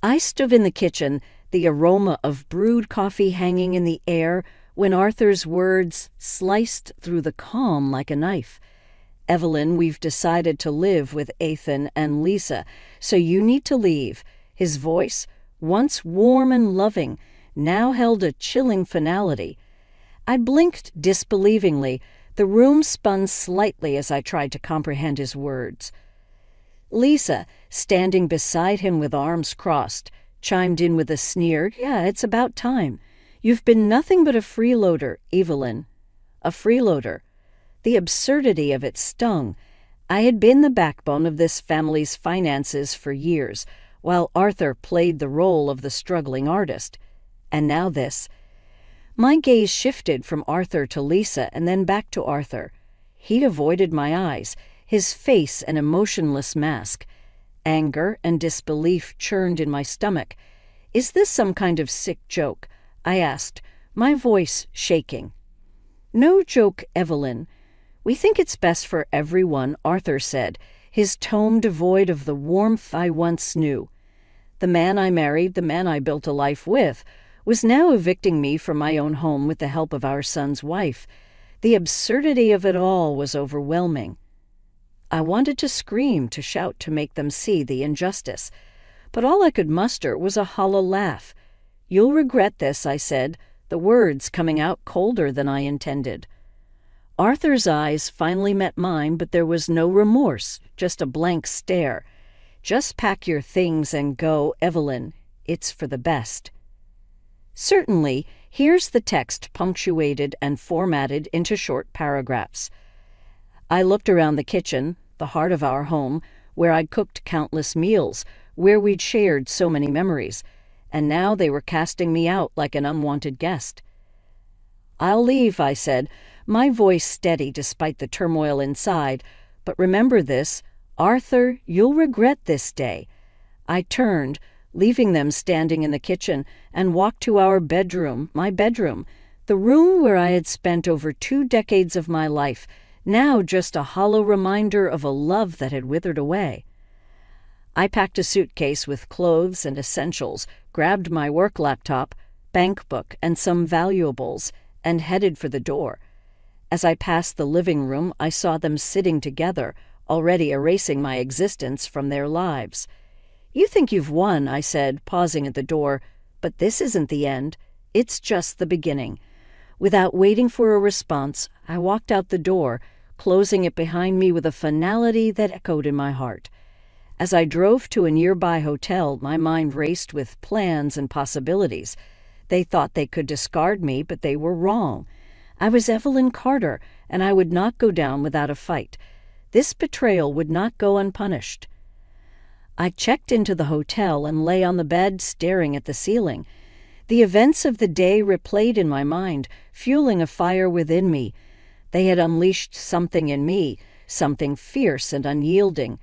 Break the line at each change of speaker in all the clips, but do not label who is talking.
I stood in the kitchen, the aroma of brewed coffee hanging in the air, when Arthur's words sliced through the calm like a knife. "Evelyn, we've decided to live with Ethan and Lisa, so you need to leave." His voice, once warm and loving, now held a chilling finality. I blinked disbelievingly. The room spun slightly as I tried to comprehend his words. Lisa, standing beside him with arms crossed, chimed in with a sneer, "Yeah, it's about time. You've been nothing but a freeloader, Evelyn." A freeloader. The absurdity of it stung. I had been the backbone of this family's finances for years, while Arthur played the role of the struggling artist. And now this. My gaze shifted from Arthur to Lisa and then back to Arthur. He'd avoided my eyes, his face an emotionless mask. Anger and disbelief churned in my stomach. "Is this some kind of sick joke?" I asked, my voice shaking. "No joke, Evelyn. We think it's best for everyone," Arthur said, his tone devoid of the warmth I once knew. The man I married, the man I built a life with, was now evicting me from my own home with the help of our son's wife. The absurdity of it all was overwhelming. I wanted to scream, to shout, to make them see the injustice. But all I could muster was a hollow laugh. "You'll regret this," I said, the words coming out colder than I intended. Arthur's eyes finally met mine, but there was no remorse, just a blank stare. "Just pack your things and go, Evelyn. It's for the best." "Certainly, here's the text punctuated and formatted into short paragraphs." I looked around the kitchen, the heart of our home, where I'd cooked countless meals, where we'd shared so many memories, and now they were casting me out like an unwanted guest. "I'll leave," I said, my voice steady despite the turmoil inside. "But remember this, Arthur, you'll regret this day." I turned, leaving them standing in the kitchen, and walked to our bedroom, my bedroom, the room where I had spent over 2 decades of my life, now just a hollow reminder of a love that had withered away. I packed a suitcase with clothes and essentials, grabbed my work laptop, bank book, and some valuables, and headed for the door. As I passed the living room, I saw them sitting together, already erasing my existence from their lives. "You think you've won," I said, pausing at the door, "but this isn't the end. It's just the beginning." Without waiting for a response, I walked out the door, closing it behind me with a finality that echoed in my heart. As I drove to a nearby hotel, my mind raced with plans and possibilities. They thought they could discard me, but they were wrong. I was Evelyn Carter, and I would not go down without a fight. This betrayal would not go unpunished. I checked into the hotel and lay on the bed staring at the ceiling. The events of the day replayed in my mind, fueling a fire within me. They had unleashed something in me, something fierce and unyielding.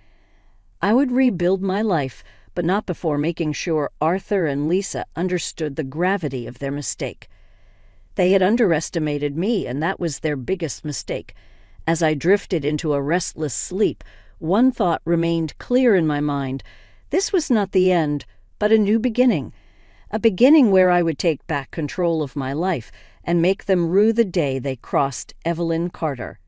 I would rebuild my life, but not before making sure Arthur and Lisa understood the gravity of their mistake. They had underestimated me, and that was their biggest mistake. As I drifted into a restless sleep, one thought remained clear in my mind. This was not the end, but a new beginning. A beginning where I would take back control of my life and make them rue the day they crossed Evelyn Carter.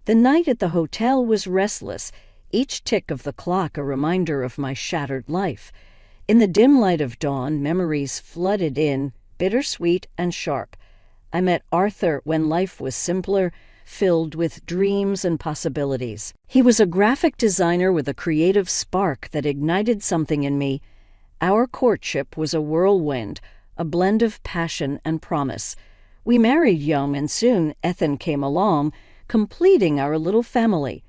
The night at the hotel was restless, each tick of the clock a reminder of my shattered life. In the dim light of dawn, memories flooded in, bittersweet and sharp. I met Arthur when life was simpler, filled with dreams and possibilities. He was a graphic designer with a creative spark that ignited something in me. Our courtship was a whirlwind, a blend of passion and promise. We married young, and soon Ethan came along, completing our little family.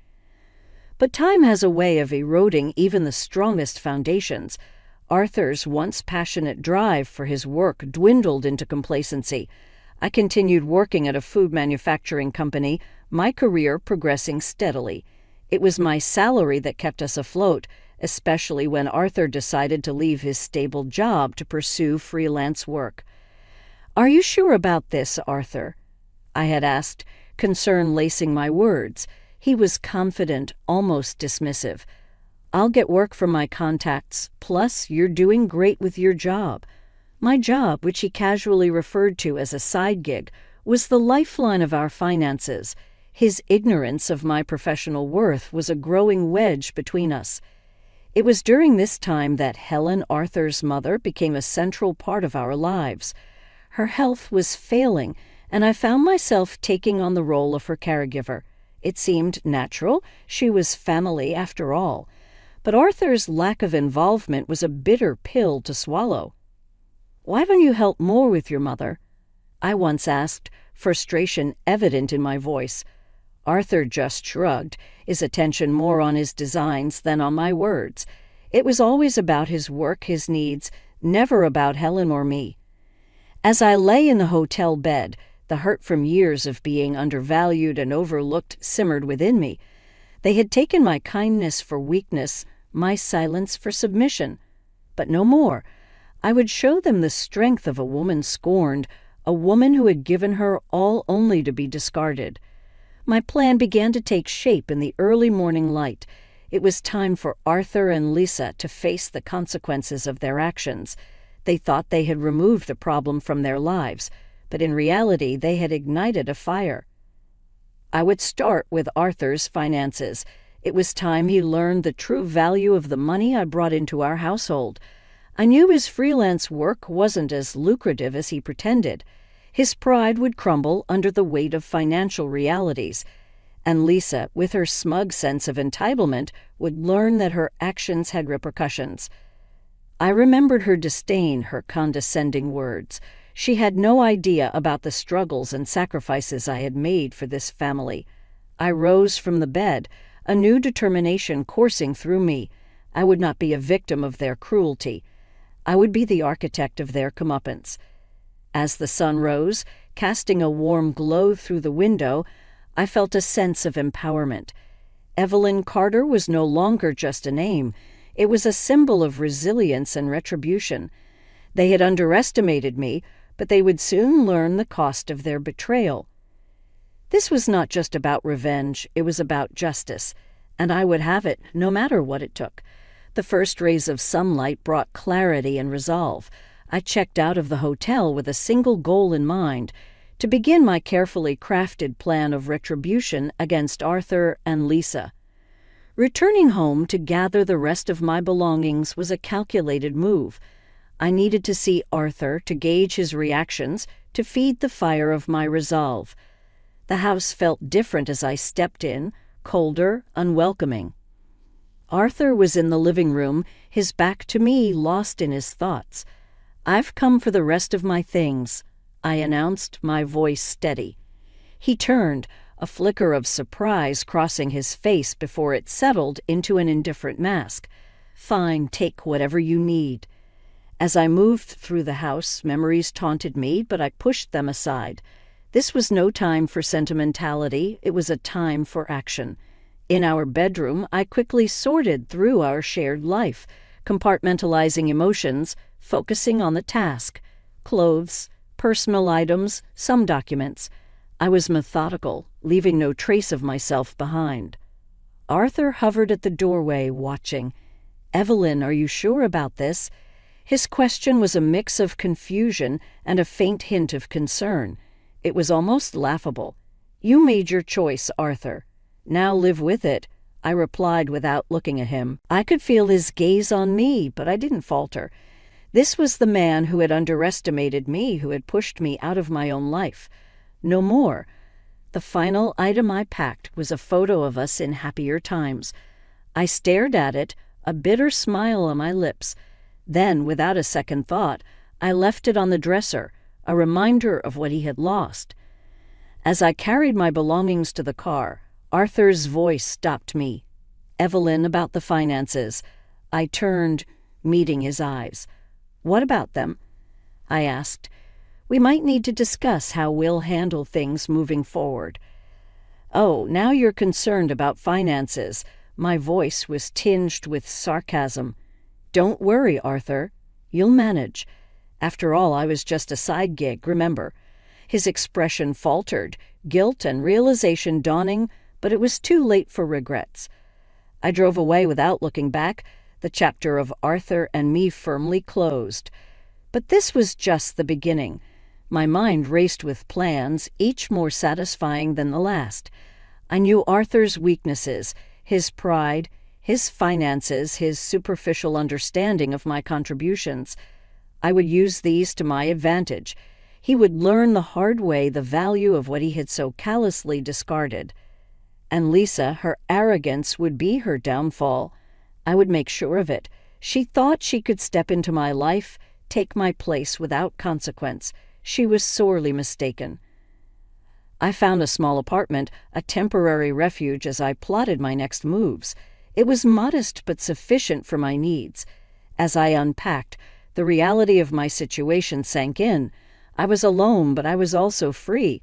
But time has a way of eroding even the strongest foundations. Arthur's once passionate drive for his work dwindled into complacency. I continued working at a food manufacturing company, my career progressing steadily. It was my salary that kept us afloat, especially when Arthur decided to leave his stable job to pursue freelance work. "Are you sure about this, Arthur?" I had asked, concern lacing my words. He was confident, almost dismissive. I'll get work from my contacts, plus you're doing great with your job. My job, which he casually referred to as a side gig, was the lifeline of our finances. His ignorance of my professional worth was a growing wedge between us. It was during this time that Helen, Arthur's mother, became a central part of our lives. Her health was failing, and I found myself taking on the role of her caregiver. It seemed natural. She was family after all. But Arthur's lack of involvement was a bitter pill to swallow. "Why don't you help more with your mother?" I once asked, frustration evident in my voice. Arthur just shrugged, his attention more on his designs than on my words. It was always about his work, his needs, never about Helen or me. As I lay in the hotel bed, the hurt from years of being undervalued and overlooked simmered within me. They had taken my kindness for weakness, my silence for submission. But no more. I would show them the strength of a woman scorned, a woman who had given her all only to be discarded. My plan began to take shape in the early morning light. It was time for Arthur and Lisa to face the consequences of their actions. They thought they had removed the problem from their lives, but in reality they had ignited a fire. I would start with Arthur's finances. It was time he learned the true value of the money I brought into our household. I knew his freelance work wasn't as lucrative as he pretended. His pride would crumble under the weight of financial realities, and Lisa, with her smug sense of entitlement, would learn that her actions had repercussions. I remembered her disdain, her condescending words. She had no idea about the struggles and sacrifices I had made for this family. I rose from the bed, a new determination coursing through me. I would not be a victim of their cruelty. I would be the architect of their comeuppance. As the sun rose, casting a warm glow through the window, I felt a sense of empowerment. Evelyn Carter was no longer just a name. It was a symbol of resilience and retribution. They had underestimated me, but they would soon learn the cost of their betrayal. This was not just about revenge, it was about justice, and I would have it, no matter what it took. The first rays of sunlight brought clarity and resolve. I checked out of the hotel with a single goal in mind: to begin my carefully crafted plan of retribution against Arthur and Lisa. Returning home to gather the rest of my belongings was a calculated move. I needed to see Arthur to gauge his reactions, to feed the fire of my resolve. The house felt different as I stepped in, colder, unwelcoming. Arthur was in the living room, his back to me, lost in his thoughts. "I've come for the rest of my things," I announced, my voice steady. He turned, a flicker of surprise crossing his face before it settled into an indifferent mask. "Fine, take whatever you need." As I moved through the house, memories taunted me, but I pushed them aside. This was no time for sentimentality, it was a time for action. In our bedroom, I quickly sorted through our shared life, compartmentalizing emotions, focusing on the task: clothes, personal items, some documents. I was methodical, leaving no trace of myself behind. Arthur hovered at the doorway, watching. "Evelyn, are you sure about this?" His question was a mix of confusion and a faint hint of concern. It was almost laughable. "You made your choice, Arthur. Now live with it," I replied without looking at him. I could feel his gaze on me, but I didn't falter. This was the man who had underestimated me, who had pushed me out of my own life. No more. The final item I packed was a photo of us in happier times. I stared at it, a bitter smile on my lips. Then, without a second thought, I left it on the dresser, a reminder of what he had lost. As I carried my belongings to the car, Arthur's voice stopped me. "Evelyn, about the finances." I turned, meeting his eyes. "What about them?" I asked. "We might need to discuss how we'll handle things moving forward." "Oh, now you're concerned about finances." My voice was tinged with sarcasm. "Don't worry, Arthur. You'll manage. After all, I was just a side gig, remember." His expression faltered, guilt and realization dawning, but it was too late for regrets. I drove away without looking back, the chapter of Arthur and me firmly closed. But this was just the beginning. My mind raced with plans, each more satisfying than the last. I knew Arthur's weaknesses, his pride, his finances, his superficial understanding of my contributions. I would use these to my advantage. He would learn the hard way the value of what he had so callously discarded. And Lisa, her arrogance, would be her downfall. I would make sure of it. She thought she could step into my life, take my place without consequence. She was sorely mistaken. I found a small apartment, a temporary refuge as I plotted my next moves. It was modest but sufficient for my needs. As I unpacked, the reality of my situation sank in. I was alone, but I was also free.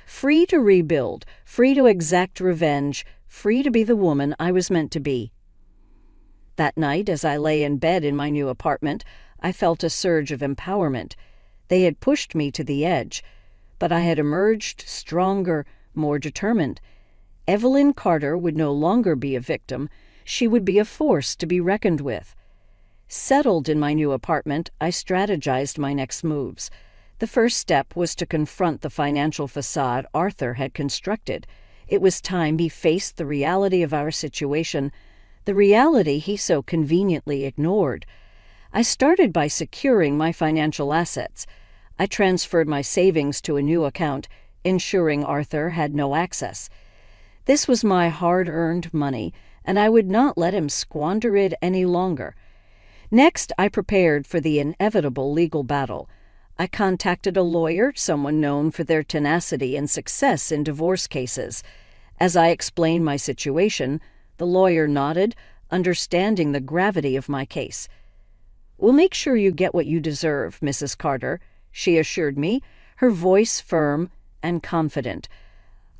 Free to rebuild, free to exact revenge, free to be the woman I was meant to be. That night, as I lay in bed in my new apartment, I felt a surge of empowerment. They had pushed me to the edge, but I had emerged stronger, more determined. Evelyn Carter would no longer be a victim. She would be a force to be reckoned with. Settled in my new apartment, I strategized my next moves. The first step was to confront the financial facade Arthur had constructed. It was time he faced the reality of our situation, the reality he so conveniently ignored. I started by securing my financial assets. I transferred my savings to a new account, ensuring Arthur had no access. This was my hard-earned money, and I would not let him squander it any longer. Next, I prepared for the inevitable legal battle. I contacted a lawyer, someone known for their tenacity and success in divorce cases. As I explained my situation, the lawyer nodded, understanding the gravity of my case. "We'll make sure you get what you deserve, Mrs. Carter," she assured me, her voice firm and confident.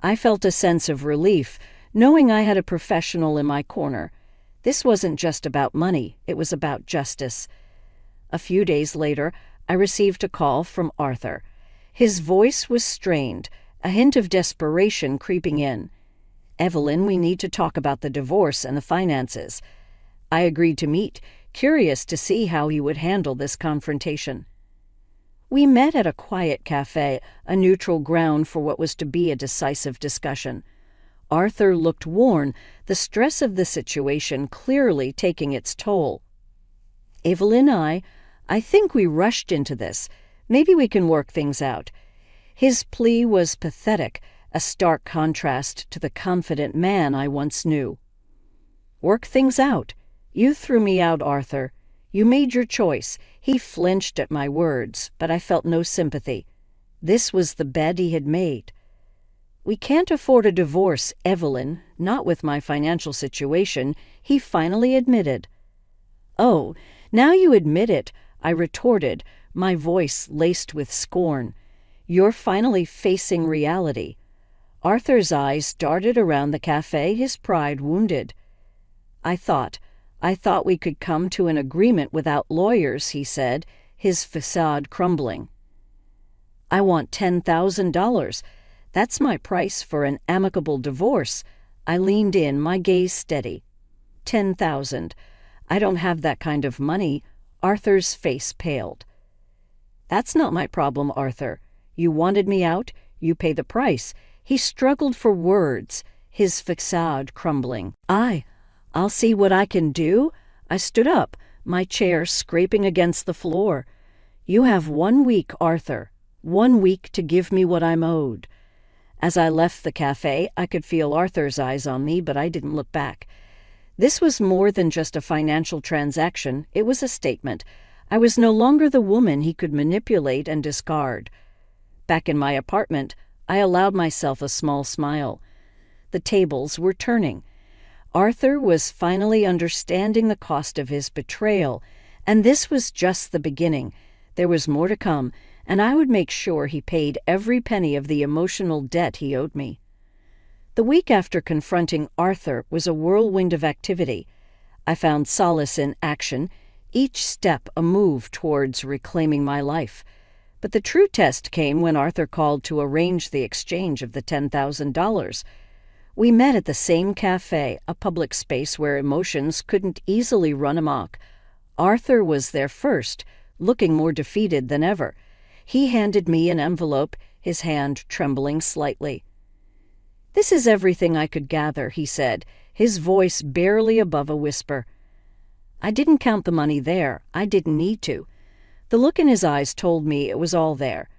I felt a sense of relief, knowing I had a professional in my corner. This wasn't just about money, it was about justice. A few days later, I received a call from Arthur. His voice was strained, a hint of desperation creeping in. "Evelyn, we need to talk about the divorce and the finances." I agreed to meet, curious to see how he would handle this confrontation. We met at a quiet cafe, a neutral ground for what was to be a decisive discussion. Arthur looked worn, the stress of the situation clearly taking its toll. "Evelyn, I think we rushed into this. Maybe we can work things out." His plea was pathetic, a stark contrast to the confident man I once knew. "Work things out? You threw me out, Arthur. You made your choice." He flinched at my words, but I felt no sympathy. This was the bed he had made. "We can't afford a divorce, Evelyn, not with my financial situation," he finally admitted. "Oh, now you admit it," I retorted, my voice laced with scorn. "You're finally facing reality." Arthur's eyes darted around the cafe, his pride wounded. I thought we could come to an agreement without lawyers," he said, his facade crumbling. "I want $10,000. That's my price for an amicable divorce." I leaned in, my gaze steady. $10,000. I don't have that kind of money." Arthur's face paled. "That's not my problem, Arthur. You wanted me out, you pay the price." He struggled for words, his facade crumbling. I'll see what I can do." I stood up, my chair scraping against the floor. "You have 1 week, Arthur. 1 week to give me what I'm owed." As I left the cafe, I could feel Arthur's eyes on me, but I didn't look back. This was more than just a financial transaction. It was a statement. I was no longer the woman he could manipulate and discard. Back in my apartment, I allowed myself a small smile. The tables were turning. Arthur was finally understanding the cost of his betrayal, and this was just the beginning. There was more to come, and I would make sure he paid every penny of the emotional debt he owed me. The week after confronting Arthur was a whirlwind of activity. I found solace in action, each step a move towards reclaiming my life. But the true test came when Arthur called to arrange the exchange of the $10,000. We met at the same cafe, a public space where emotions couldn't easily run amok. Arthur was there first, looking more defeated than ever. He handed me an envelope, his hand trembling slightly. "This is everything I could gather," he said, his voice barely above a whisper. I didn't count the money there. I didn't need to. The look in his eyes told me it was all there.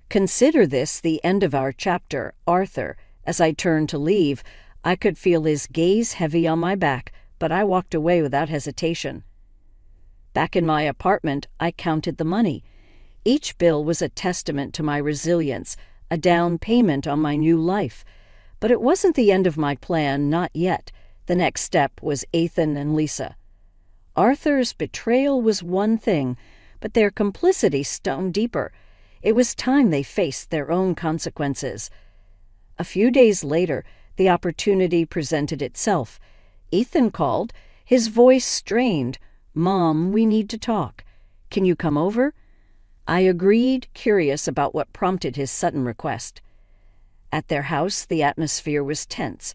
"Consider this the end of our chapter, Arthur." As I turned to leave, I could feel his gaze heavy on my back, but I walked away without hesitation. Back in my apartment, I counted the money. Each bill was a testament to my resilience, a down payment on my new life. But it wasn't the end of my plan, not yet. The next step was Ethan and Lisa. Arthur's betrayal was one thing, but their complicity stung deeper. It was time they faced their own consequences. A few days later, the opportunity presented itself. Ethan called, his voice strained. "Mom, we need to talk. Can you come over?" I agreed, curious about what prompted his sudden request. At their house, the atmosphere was tense.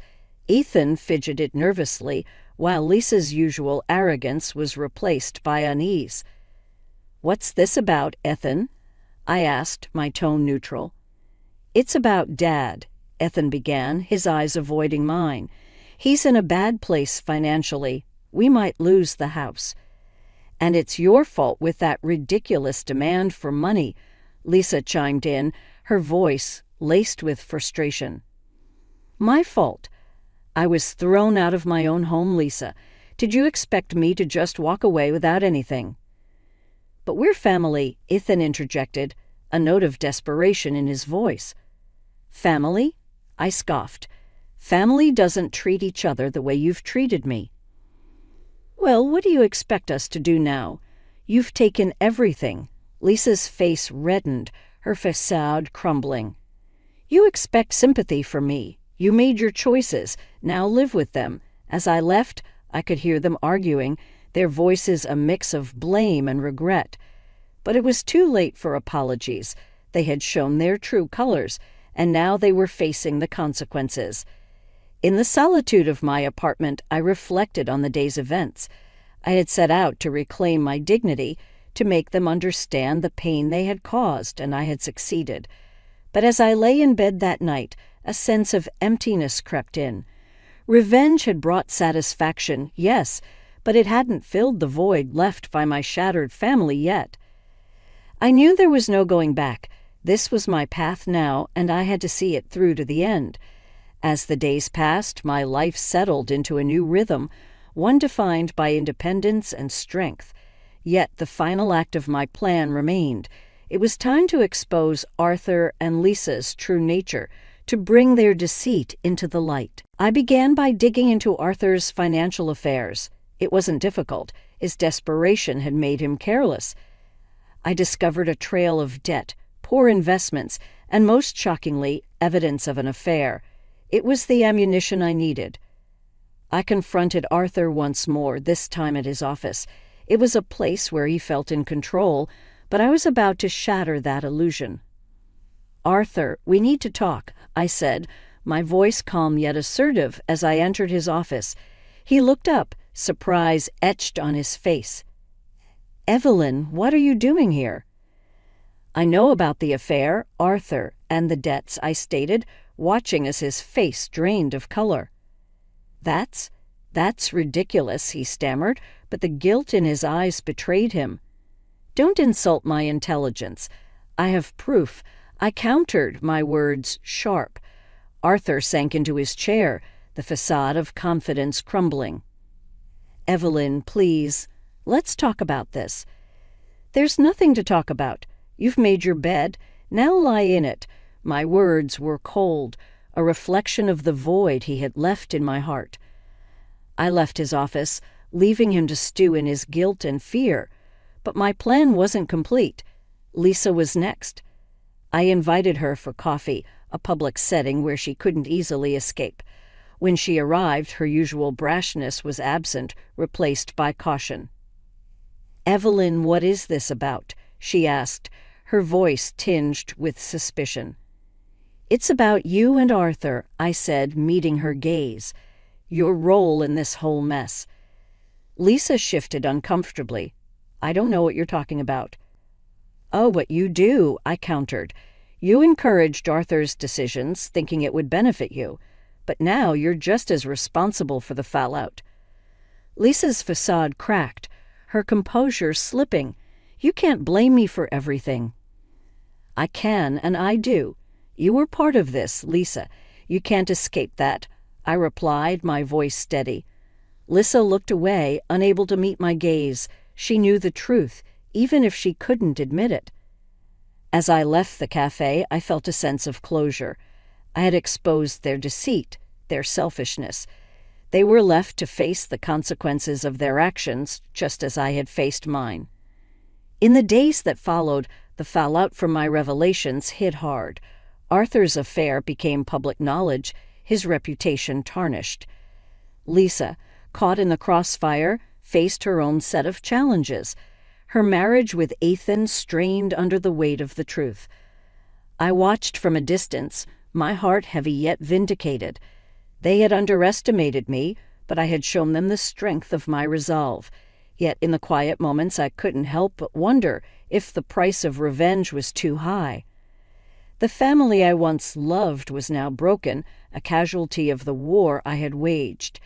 Ethan fidgeted nervously, while Lisa's usual arrogance was replaced by unease. "What's this about, Ethan?" I asked, my tone neutral. "It's about Dad," Ethan began, his eyes avoiding mine. "He's in a bad place financially. We might lose the house." "And it's your fault with that ridiculous demand for money," Lisa chimed in, her voice laced with frustration. "My fault? I was thrown out of my own home, Lisa. Did you expect me to just walk away without anything?" "But we're family," Ethan interjected, a note of desperation in his voice. "Family?" I scoffed. "Family doesn't treat each other the way you've treated me." "Well, what do you expect us to do now? You've taken everything." Lisa's face reddened, her facade crumbling. "You expect sympathy from me. You made your choices. Now live with them." As I left, I could hear them arguing, their voices a mix of blame and regret. But it was too late for apologies. They had shown their true colors, and now they were facing the consequences. In the solitude of my apartment, I reflected on the day's events. I had set out to reclaim my dignity, to make them understand the pain they had caused, and I had succeeded. But as I lay in bed that night, a sense of emptiness crept in. Revenge had brought satisfaction, yes, but it hadn't filled the void left by my shattered family yet. I knew there was no going back. This was my path now, and I had to see it through to the end. As the days passed, my life settled into a new rhythm, one defined by independence and strength. Yet the final act of my plan remained. It was time to expose Arthur and Lisa's true nature, to bring their deceit into the light. I began by digging into Arthur's financial affairs. It wasn't difficult. His desperation had made him careless. I discovered a trail of debt, poor investments, and most shockingly, evidence of an affair. It was the ammunition I needed. I confronted Arthur once more, this time at his office. It was a place where he felt in control, but I was about to shatter that illusion. "Arthur, we need to talk," I said, my voice calm yet assertive as I entered his office. He looked up, surprise etched on his face. "Evelyn, what are you doing here?" "I know about the affair, Arthur, and the debts," I stated, watching as his face drained of color. That's ridiculous," he stammered, but the guilt in his eyes betrayed him. "Don't insult my intelligence. I have proof." I countered, my words sharp. Arthur sank into his chair, the facade of confidence crumbling. "Evelyn, please, let's talk about this." "There's nothing to talk about. You've made your bed. Now lie in it." My words were cold, a reflection of the void he had left in my heart. I left his office, leaving him to stew in his guilt and fear. But my plan wasn't complete. Lisa was next. I invited her for coffee, a public setting where she couldn't easily escape. When she arrived, her usual brashness was absent, replaced by caution. "Evelyn, what is this about?" she asked, her voice tinged with suspicion. "It's about you and Arthur," I said, meeting her gaze. "Your role in this whole mess." Lisa shifted uncomfortably. "I don't know what you're talking about." "Oh, but you do," I countered. "You encouraged Arthur's decisions, thinking it would benefit you. But now you're just as responsible for the fallout." Lisa's facade cracked, her composure slipping. "You can't blame me for everything." "I can, and I do. You were part of this, Lisa. You can't escape that," I replied, my voice steady. Lisa looked away, unable to meet my gaze. She knew the truth, even if she couldn't admit it. As I left the cafe, I felt a sense of closure. I had exposed their deceit, their selfishness. They were left to face the consequences of their actions, just as I had faced mine. In the days that followed, the fallout from my revelations hit hard. Arthur's affair became public knowledge, his reputation tarnished. Lisa, caught in the crossfire, faced her own set of challenges. Her marriage with Evelyn strained under the weight of the truth. I watched from a distance, my heart heavy yet vindicated. They had underestimated me, but I had shown them the strength of my resolve. Yet in the quiet moments I couldn't help but wonder if the price of revenge was too high. The family I once loved was now broken, a casualty of the war I had waged.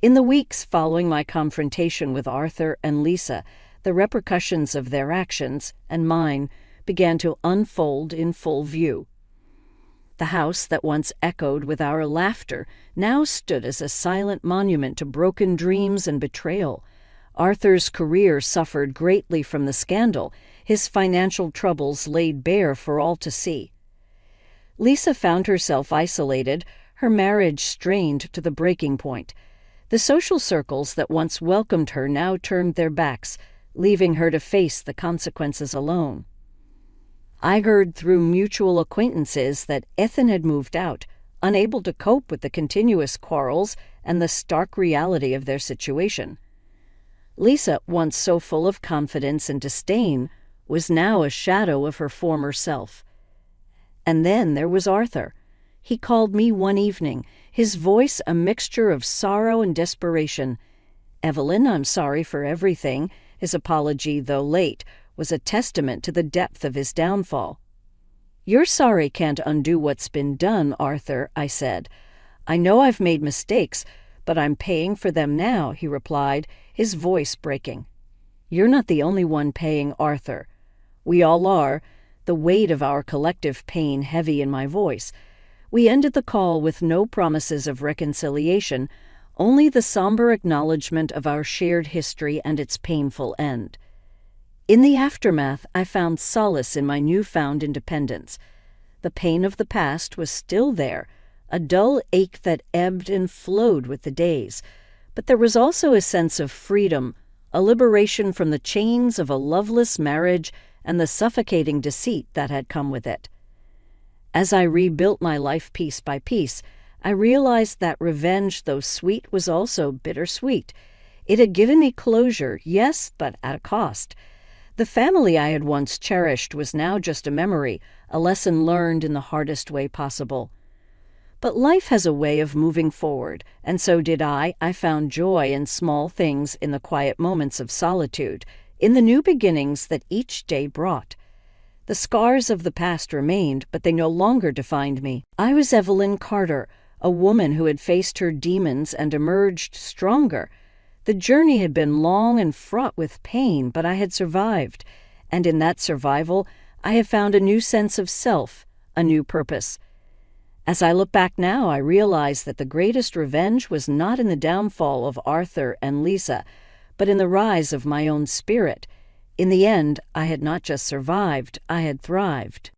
In the weeks following my confrontation with Arthur and Lisa, the repercussions of their actions, and mine, began to unfold in full view. The house that once echoed with our laughter now stood as a silent monument to broken dreams and betrayal. Arthur's career suffered greatly from the scandal, his financial troubles laid bare for all to see. Lisa found herself isolated, her marriage strained to the breaking point. The social circles that once welcomed her now turned their backs, leaving her to face the consequences alone. I heard through mutual acquaintances that Evelyn had moved out, unable to cope with the continuous quarrels and the stark reality of their situation. Lisa, once so full of confidence and disdain, was now a shadow of her former self. And then there was Arthur. He called me one evening, his voice a mixture of sorrow and desperation. "Evelyn, I'm sorry for everything." His apology, though late, was a testament to the depth of his downfall. "Your sorry can't undo what's been done, Arthur," I said. "I know I've made mistakes, but I'm paying for them now," he replied, his voice breaking. "You're not the only one paying, Arthur. We all are," the weight of our collective pain heavy in my voice. We ended the call with no promises of reconciliation, only the somber acknowledgement of our shared history and its painful end. In the aftermath, I found solace in my newfound independence. The pain of the past was still there, a dull ache that ebbed and flowed with the days, but there was also a sense of freedom, a liberation from the chains of a loveless marriage and the suffocating deceit that had come with it. As I rebuilt my life piece by piece, I realized that revenge, though sweet, was also bittersweet. It had given me closure, yes, but at a cost. The family I had once cherished was now just a memory, a lesson learned in the hardest way possible. But life has a way of moving forward, and so did I. I found joy in small things, in the quiet moments of solitude, in the new beginnings that each day brought. The scars of the past remained, but they no longer defined me. I was Evelyn Carter, a woman who had faced her demons and emerged stronger. The journey had been long and fraught with pain, but I had survived, and in that survival, I have found a new sense of self, a new purpose. As I look back now, I realize that the greatest revenge was not in the downfall of Arthur and Lisa, but in the rise of my own spirit. In the end, I had not just survived, I had thrived.